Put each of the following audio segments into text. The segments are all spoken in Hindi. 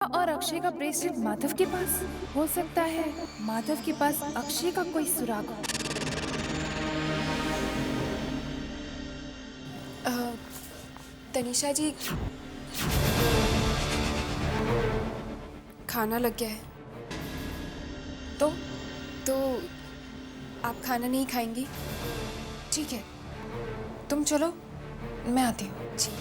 और अक्षय का ब्रेसलेट माधव के पास हो सकता है। माधव के पास अक्षय का कोई सुराग हो। तनिषा जी, खाना लग गया है। तो तो आप खाना नहीं खाएंगी? ठीक है, तुम चलो, मैं आती हूँ। जी।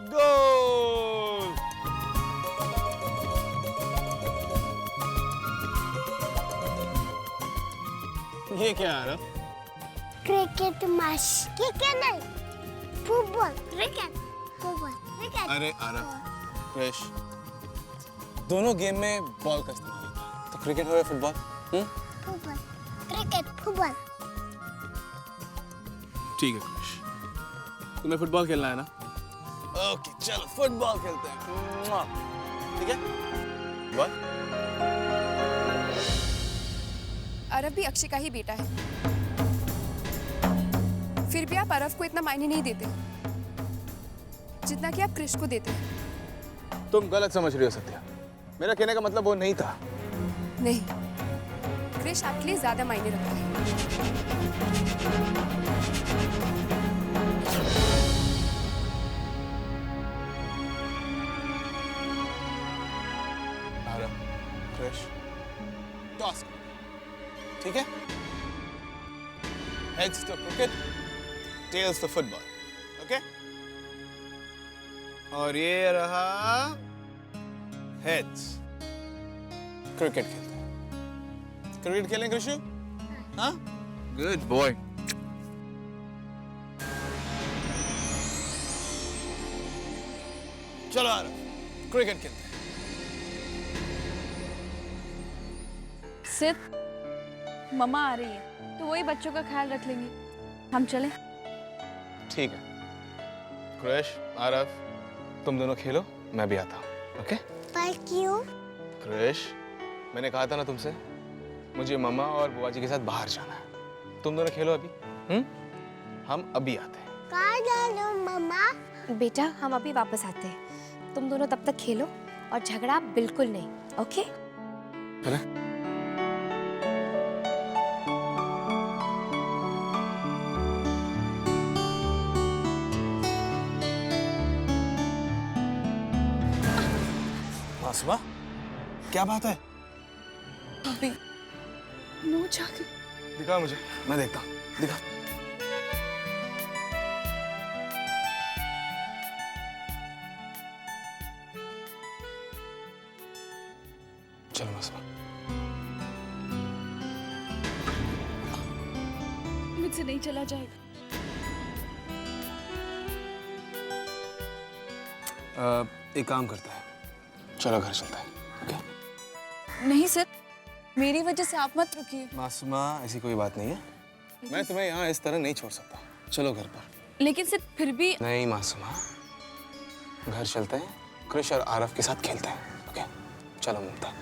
गोल! ये क्या आ रहा? Cricket match. क्रिकेट नहीं, फुटबॉल। Cricket, football, cricket. अरे आरव, क्रिश, दोनों गेम में बॉल का इस्तेमाल होता है, तो क्रिकेट हो या फुटबॉल? Football, cricket, football. ठीक है क्रिश, तुम्हें फुटबॉल खेलना है ना? ओके, चलो फुटबॉल खेलते हैं। ठीक है? बॉल। अरव भी अक्षय का ही बेटा है, फिर भी आप अरव को इतना मायने नहीं देते जितना कि आप क्रिश को देते हैं। तुम गलत समझ रही हो सत्या, मेरा कहने का मतलब वो नहीं था। नहीं, क्रिश आपके लिए ज्यादा मायने रखता है। आरव, क्रिश, टॉस, ठीक है? हेड्स तो क्रिकेट, टेल्स तो फुटबॉल, ओके? और ये रहा हेड्स। क्रिकेट खेलते हैं। क्रिकेट खेलें कृषु? हाँ? Good boy. चलो आरव, क्रिकेट खेलते हैं। सिर्फ मम्मा आ रही है तो वही बच्चों का ख्याल रख लेंगी। हम चलें? ठीक है। क्रिश, आरव, तुम दोनों खेलो, मैं भी आता हूँ, ओके? पर क्यों? क्रिश, मैंने कहा था ना तुमसे, मुझे मम्मा और बुआ जी के साथ बाहर जाना है। तुम दोनों खेलो अभी, हम अभी आते हैं। कहाँ जा रहे हो मम्मा? बेटा, हम अभी वापस आते हैं। तुम दोनों तब तक खेलो और झगड़ा बिल्कुल नहीं, ओके? है? मासूमा, क्या बात है? अभी मुंह जाके दिखा मुझे, मैं देखता हूँ। दिखा। चलो मासूमा। मुझसे नहीं चला जाएगा। एक काम करते हैं, चलो घर चलते हैं, ओके? नहीं सर, मेरी वजह से आप मत रुकिए। मासूमा, ऐसी कोई बात नहीं है। मैं तुम्हें यहाँ इस तरह नहीं छोड़ सकता। चलो घर पर। लेकिन सर फिर भी नहीं मासूमा, घर चलते हैं, क्रिश और आरव के साथ खेलते हैं, ओके? चलो ममता।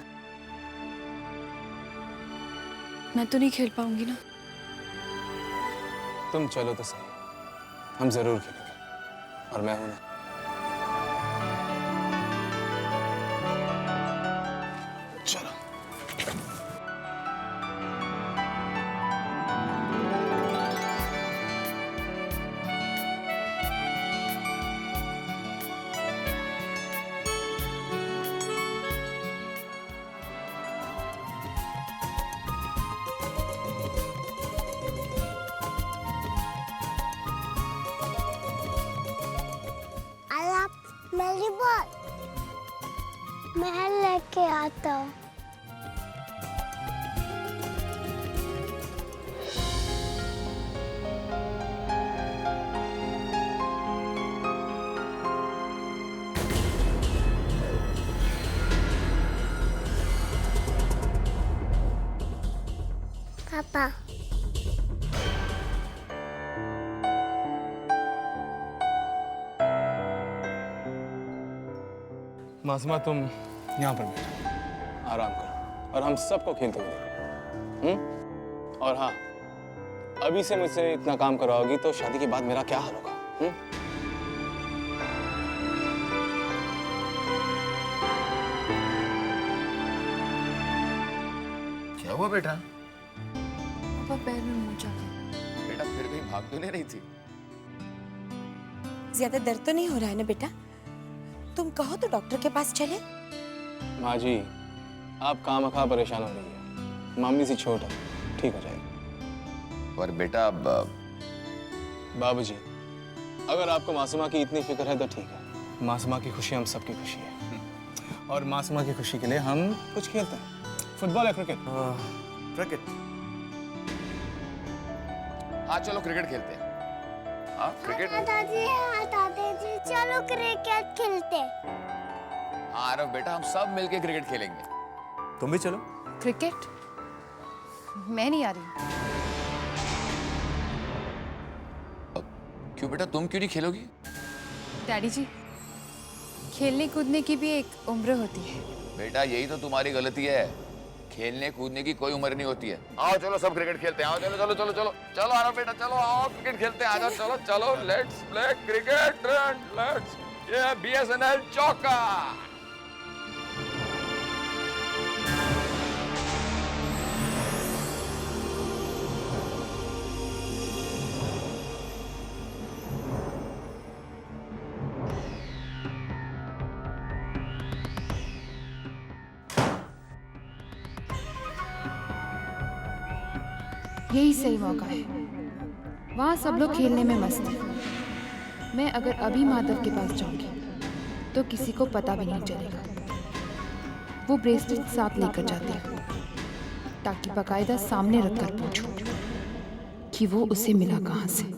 मैं तो नहीं खेल पाऊंगी ना। तुम चलो तो सही, हम जरूर खेलेंगे, और मैं हूं ना। चलो। अलाप मेरी बॉल। मैं लेके आता हूँ। पापा मासूमा तुम यहाँ पर बैठो, आराम करो और हम सबको खेलते हुए देखो। और हाँ, अभी से मुझसे इतना काम करवाओगी तो शादी के बाद मेरा क्या हाल होगा? क्या हुआ बेटा? पापा पैर में मोच आ गया। बेटा फिर कहीं भाग तो नहीं रही थी? ज्यादा दर्द तो नहीं हो रहा है ना बेटा? तुम कहो तो डॉक्टर के पास चले। माँ जी, आप खामखा परेशान हो रही है। मामी सी छोट है, ठीक हो जाएगी। पर बेटा बाबूजी, अगर आपको मासूमा की इतनी फिक्र है तो ठीक है। मासूमा की खुशी हम सबकी खुशी है, और मासूमा की खुशी के लिए हम कुछ खेलते हैं। फुटबॉल या क्रिकेट? क्रिकेट। हाँ चलो क्रिकेट खेलते हैं। हाँ क्रिकेट। दादाजी चलो क्रिकेट खेलते। हाँ आरव बेटा, हम सब मिलके क्रिकेट खेलेंगे। तुम भी चलो। क्रिकेट? मैं नहीं आ रही। क्यों बेटा, तुम क्यों नहीं खेलोगी? डैडी जी, खेलने कूदने की भी एक उम्र होती है। बेटा यही तो तुम्हारी गलती है, खेलने कूदने की कोई उम्र नहीं होती है। आओ चलो सब क्रिकेट खेलते हैं। आओ चलो चलो चलो चलो चलो आरव बेटा, चलो आओ क्रिकेट खेलते हैं। आ जाओ, चलो चलो, let's play cricket and let's ये बीएसएनएल चौका। यही सही मौका है। वहाँ सब लोग खेलने में मस्त हैं। मैं अगर अभी माधव के पास जाऊंगी तो किसी को पता भी नहीं चलेगा। वो ब्रेसलेट साथ लेकर जाते हैं ताकि बाकायदा सामने रखकर पूछूं कि वो उसे मिला कहाँ से।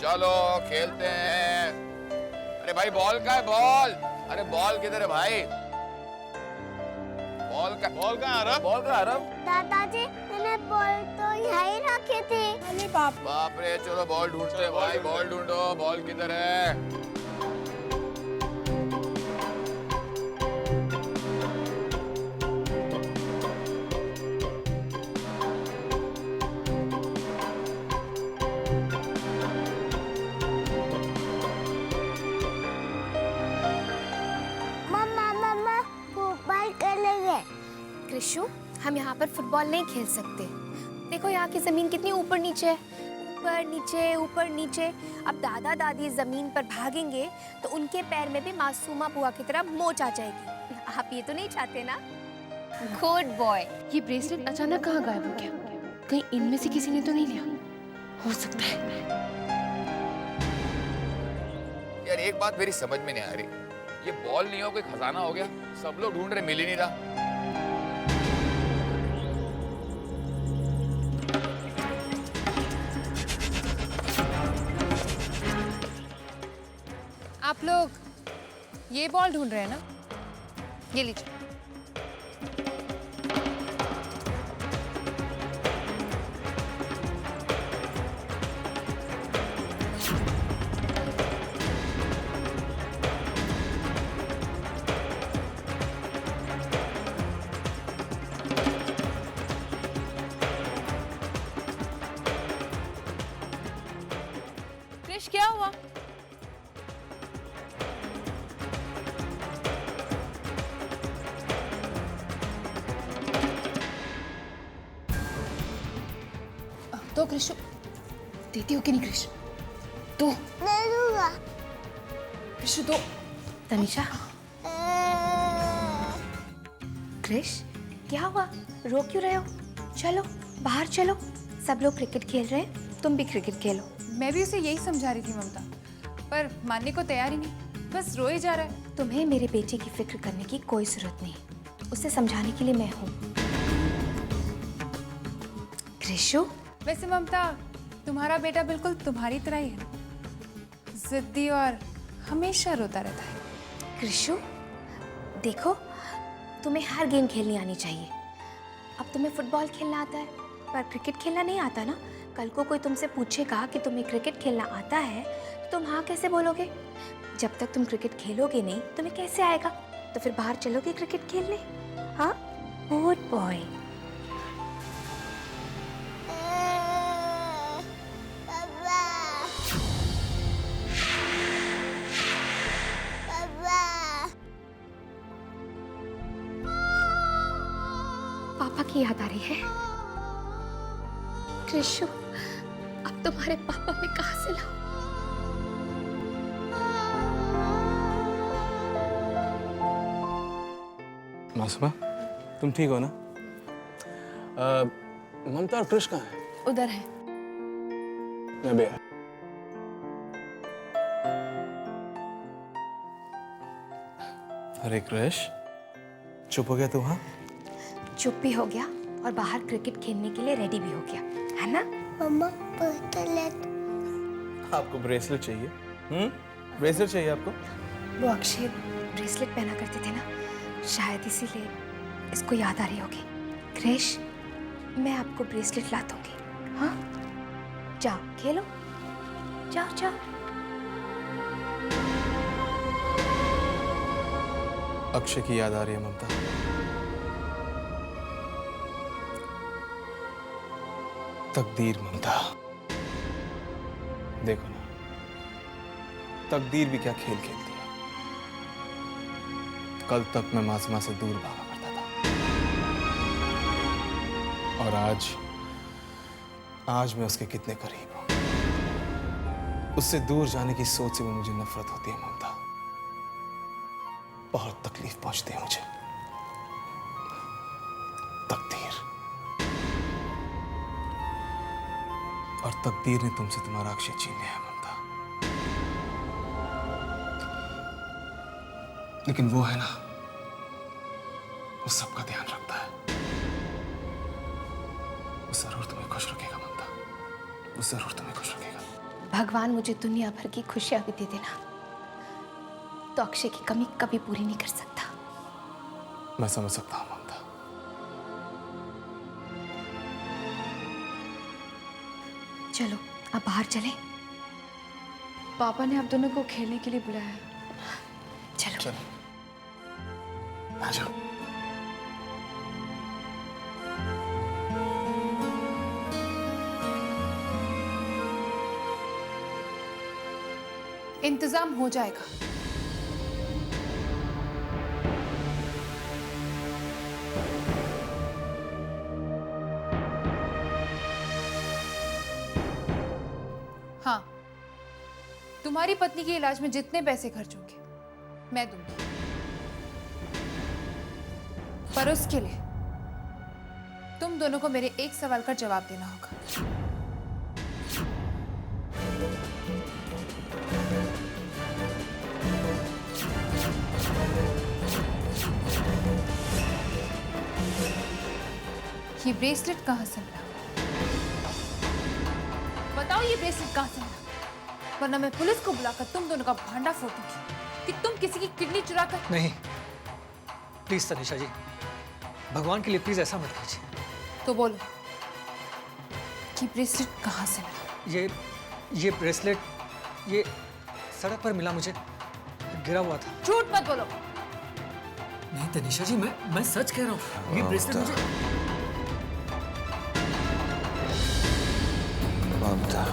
चलो खेलते हैं। अरे भाई बॉल का है बॉल? अरे बॉल किधर है भाई? बॉल का बॉल का आरव? दादाजी मैंने बॉल तो यहीं रखे थे। अरे बाप। बाप रे, चलो बॉल ढूंढते हैं भाई, बॉल ढूंढो, बॉल किधर है? कृषु, हम यहाँ पर फुटबॉल नहीं खेल सकते। देखो यहाँ की जमीन कितनी ऊपर नीचे है, ऊपर नीचे ऊपर नीचे। अब दादा दादी जमीन पर भागेंगे तो उनके पैर में भी मासूमा बुआ की तरह मोच आ जाएगी। आप ये तो नहीं चाहते ना? Good boy. ये ब्रेसलेट अचानक कहाँ गायब हो गया? कहीं इनमें से किसी ने तो नहीं लिया? हो सकता है। यार एक बात मेरी समझ में नहीं आ रही, ये बॉल नहीं हो कोई खजाना हो गया? सब लोग ढूंढ रहे, मिल ही नहीं रहा। आप लोग ये बॉल ढूंढ रहे हैं ना? ये लीजिए। क्रिश, क्या हुआ? तो कृषु देती हो कि नहीं? कृषु तो मैं दूंगा। कृषु तो तनिषा, क्रिश क्या हुआ? रो क्यों रहे हो? चलो बाहर चलो, सब लोग क्रिकेट खेल रहे हैं, तुम भी क्रिकेट खेलो। मैं भी उसे यही समझा रही थी ममता, पर मानने को तैयार ही नहीं, बस रोए जा रहा है। तुम्हें मेरे बेटे की फिक्र करने की कोई जरूरत नहीं। उसे समझाने के लिए मैं हूँ। कृषु, वैसे ममता, तुम्हारा बेटा बिल्कुल तुम्हारी तरह ही है, जिद्दी और हमेशा रोता रहता है। कृषु, देखो तुम्हें हर गेम खेलनी आनी चाहिए। अब तुम्हें फुटबॉल खेलना आता है पर क्रिकेट खेलना नहीं आता ना। कल को कोई तुमसे पूछेगा कि तुम्हें क्रिकेट खेलना आता है तो तुम हाँ कैसे बोलोगे? जब तक तुम क्रिकेट खेलोगे नहीं तुम्हें कैसे आएगा? तो फिर बाहर चलोगे क्रिकेट खेलने? हाँ, गुड बॉय। पापा की याद आ रही है। कृषु, अब तुम्हारे पापा मैं कहाँ से लाऊं? मासूमा, तुम ठीक हो ना? ममता और कृष कहाँ है? उधर है। मैं भी आया। अरे कृष, चुप हो गया तू? हाँ, चुप भी हो गया और बाहर क्रिकेट खेलने के लिए रेडी भी हो गया, है ना? मम्मा ब्रेसलेट। आपको ब्रेसलेट चाहिए? ब्रेसलेट चाहिए आपको? वो अक्षय ब्रेसलेट पहना करते थे ना, शायद इसीलिए इसको याद आ रही होगी। क्रिश, मैं आपको ब्रेसलेट ला दूंगी। हाँ, जाओ खेलो, जाओ जाओ। अक्षय की याद आ रही है ममता। तकदीर ममता, देखो ना, तकदीर भी क्या खेल खेलती है। कल तक मैं मासूमा से दूर भागा करता था और आज मैं उसके कितने करीब हूं। उससे दूर जाने की सोच से भी मुझे नफरत होती है ममता। बहुत तकलीफ पहुंचती है मुझे। तकदीर, और तकदीर ने तुमसे तुम्हारा अक्षय छीन लिया है ममता। लेकिन वो है ना, वो सबका ध्यान रखता है। वो जरूर तुम्हें खुश रखेगा ममता, वो जरूर तुम्हें खुश रखेगा। भगवान मुझे दुनिया भर की खुशियां भी दे देना तो अक्षय की कमी कभी पूरी नहीं कर सकता। मैं समझ सकता हूं ममता। चलो अब बाहर चलें। पापा ने आप दोनों को खेलने के लिए बुलाया है। चलो चलो, आ जाओ। इंतजाम हो जाएगा। हाँ, तुम्हारी पत्नी के इलाज में जितने पैसे खर्च होंगे मैं दूंगी, पर उसके लिए तुम दोनों को मेरे एक सवाल का जवाब देना होगा। ये ब्रेसलेट कहाँ से मिला? बताओ, ये ब्रेसलेट कहाँ से मिला? वरना मैं पुलिस को बुलाकर तुम दोनों का भांडा फोड़ दूंगी कि तुम किसी की किडनी चुरा कर। नहीं, प्लीज तनिषा जी, भगवान के लिए प्लीज ऐसा मत कीजिए। तो बोलो, ये ब्रेसलेट कहाँ से मिला? ये ब्रेसलेट ये सड़क पर मिला मुझे, गिरा हुआ था। झूठ मत बोलो। नहीं तनिषा जी, मैं सच कह रहा हूँ। ये ब्रेसलेट मुझे ममता,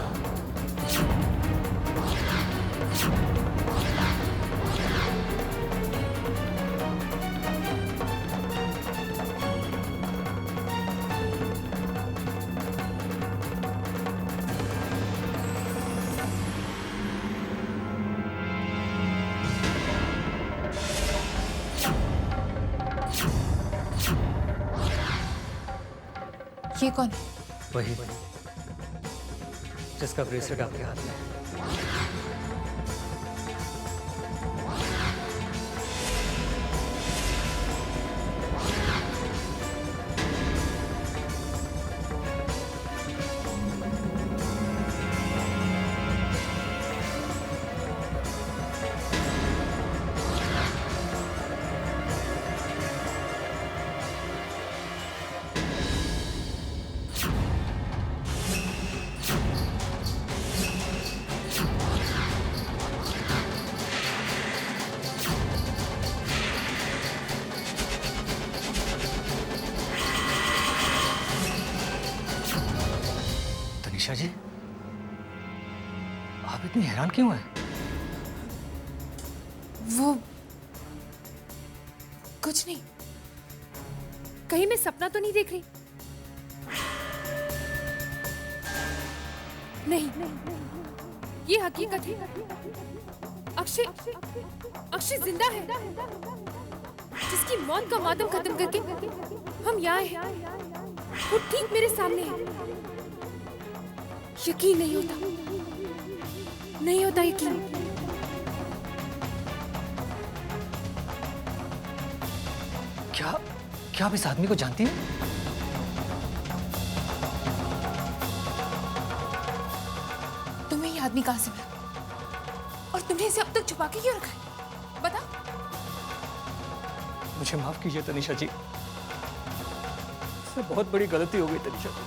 ये कौन है? वही जिसका ब्रेसलेट आपके हाथ में है। तनिषा जी, आप इतनी हैरान क्यों हैं? वो कुछ नहीं। कहीं मैं सपना तो नहीं देख रही? नहीं, ये हकीकत है। अक्षय जिंदा है, जिसकी मौत का मातम खत्म करके हम यहाँ हैं। वो ठीक मेरे सामने है। यकीन नहीं होता यकीन। क्या आप इस आदमी को जानती हैं? तुम्हें ये आदमी कहाँ से मिला? और तुमने इसे अब तक छुपा के क्यों रखा है? बता। मुझे माफ कीजिए तनिषा जी, इससे बहुत बड़ी गलती हो गई तनिषा जी।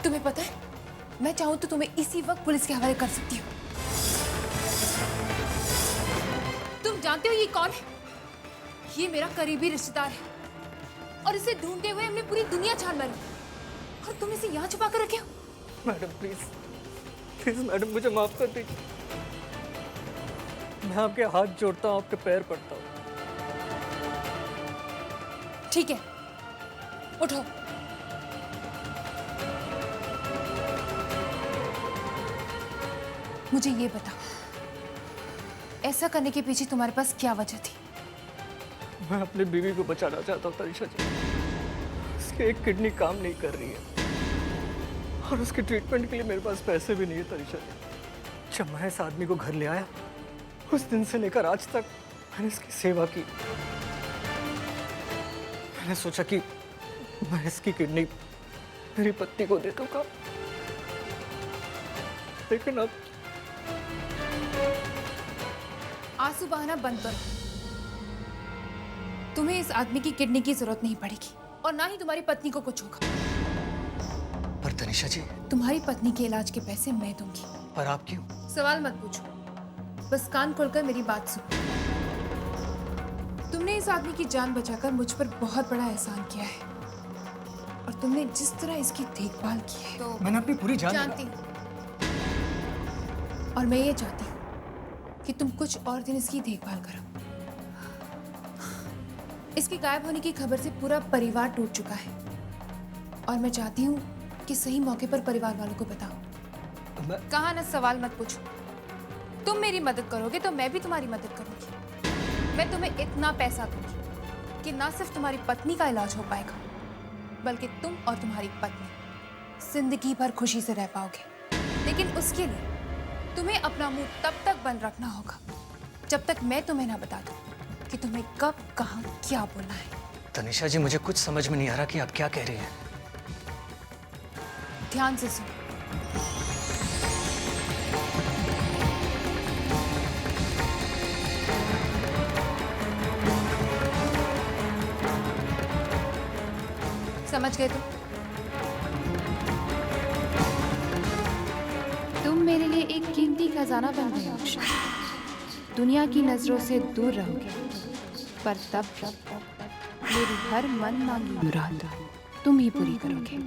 तुम्हें पता है, मैं चाहूं तो तुम्हें इसी वक्त पुलिस के हवाले कर सकती हूँ। तुम जानते हो ये कौन है? ये मेरा करीबी रिश्तेदार है और इसे ढूंढते हुए हमने पूरी दुनिया छान मारी और तुम इसे यहाँ छुपा कर रखे हो। मैडम प्लीज मैडम, मुझे माफ कर दीजिए। मैं आपके हाथ जोड़ता हूँ, आपके पैर पड़ता हूँ। ठीक है, उठो। मुझे ये बताओ, ऐसा करने के पीछे तुम्हारे पास क्या वजह थी? मैं अपनी बीवी को बचाना चाहता हूँ तनिषा जी। उसकी एक किडनी काम नहीं कर रही है और उसके ट्रीटमेंट के लिए मेरे पास पैसे भी नहीं है तनिषा जी। जब मैं इस आदमी को घर ले आया, उस दिन से लेकर आज तक मैंने इसकी सेवा की। मैंने सोचा कि मैं इसकी किडनी मेरी पत्नी को दे दूंगा, लेकिन अब आंसू बहाना बंद करो। तुम्हें इस आदमी की किडनी की जरूरत नहीं पड़ेगी और ना ही तुम्हारी पत्नी को कुछ होगा। पर तनिषा जी, तुम्हारी पत्नी के इलाज के पैसे मैं दूंगी। पर आप क्यों? सवाल मत पूछो, बस कान खोलकर मेरी बात सुनो। तुमने इस आदमी की जान बचाकर मुझ पर बहुत बड़ा एहसान किया है और तुमने जिस तरह इसकी देखभाल की है तो मैंने अपनी पूरी जानती हूँ। और मैं ये चाहती हूँ कि तुम कुछ और दिन इसकी देखभाल करो। इसके गायब होने की खबर से पूरा परिवार टूट चुका है और मैं चाहती हूँ कि सही मौके पर परिवार वालों को बताओ। कहा ना, सवाल मत पूछो। तुम मेरी मदद करोगे तो मैं भी तुम्हारी मदद करूंगी। मैं तुम्हें इतना पैसा दूंगी कि ना सिर्फ तुम्हारी पत्नी का इलाज हो पाएगा, बल्कि तुम और तुम्हारी पत्नी जिंदगी भर खुशी से रह पाओगे। लेकिन उसके लिए तुम्हें अपना मुंह तब तक बंद रखना होगा जब तक मैं तुम्हें ना बता दूं कि तुम्हें कब, कहां, क्या बोलना है। तनिषा जी, मुझे कुछ समझ में नहीं आ रहा कि आप क्या कह रही हैं। ध्यान से सुनो। समझ गए तुम मेरे लिए एक कीमती खजाना बन गए हो अक्षय। दुनिया की नजरों से दूर रहोगे, पर तब मेरी हर मन मांगी मुराद तुम ही पूरी करोगे।